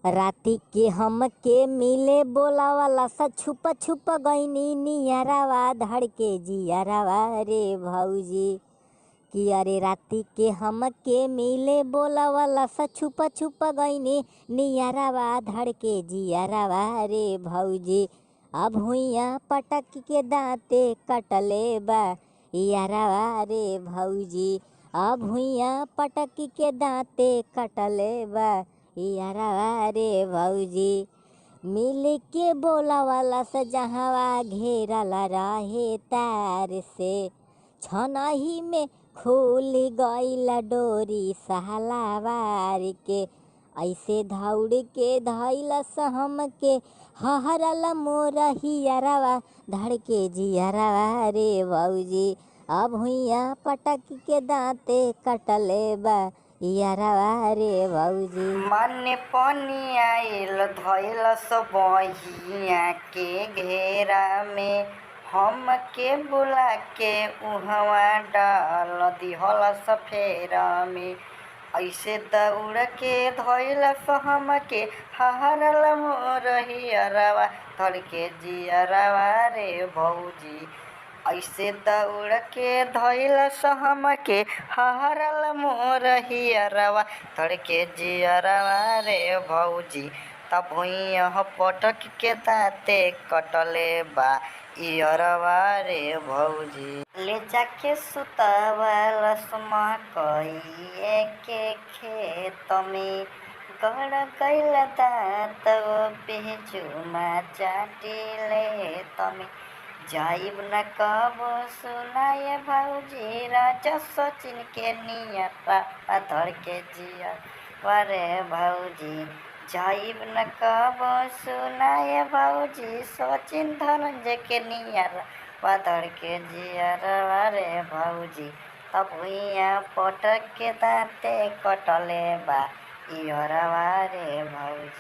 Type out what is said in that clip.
राती के हमके मिले बोलावला सा छुप छुप गईनी नियरावा धड़के जियरावा रे भौजी। कि अरे राती के हमके मिले बोलावला सा छुप छुप गईनी नियरावा धड़के जियरावा रे भौजी। अब हुइया पटक के दांते कटले बा यारावा रे भौजी। अब हुइया पटक के दांते कटले बा यारावा रे भौजी। मिल के बोलावला से जहवा घेरला रहे तार से छनही में खुल गईल डोरी सहलावार के। ऐसे दौड़ के धैलस हमके हहरल मोर हियरवा धड़के जियरवा रे भौजी। अब हुइया पटक के दांते कटले बा यारवा रे भौजी। मन पानी आइल धैलस बहिया के घेरा में हमके बुला के उहवा डाल दिहलस फेरा में। ऐसे दौड़ के धैलस हमके हहरल मोर हियरवा धड़के जियरवा रे भौजी। ऐसे दौड़ के धैलस हमके हहरल मोर हियरवा धड़के जियरवा रे भौजी। तब भुइया पटक के दांते कटले बा इयरवा रे भौजी। ले जाके सुतावलस मकई के खेत में गड़ गईल दांत बेजुमा चाटिले तमे। जाइब न कबो सुनाए भौजी राजा सचिन के नियरा धड़के जियरवा रे भौजी। जाइब न कबो सुनाए भौजी सचिन धनंजय के नियरा धड़के जियरवा रे भौजी। तब भुइया पटक के दांते कटले बा इयरवा रे भौजी।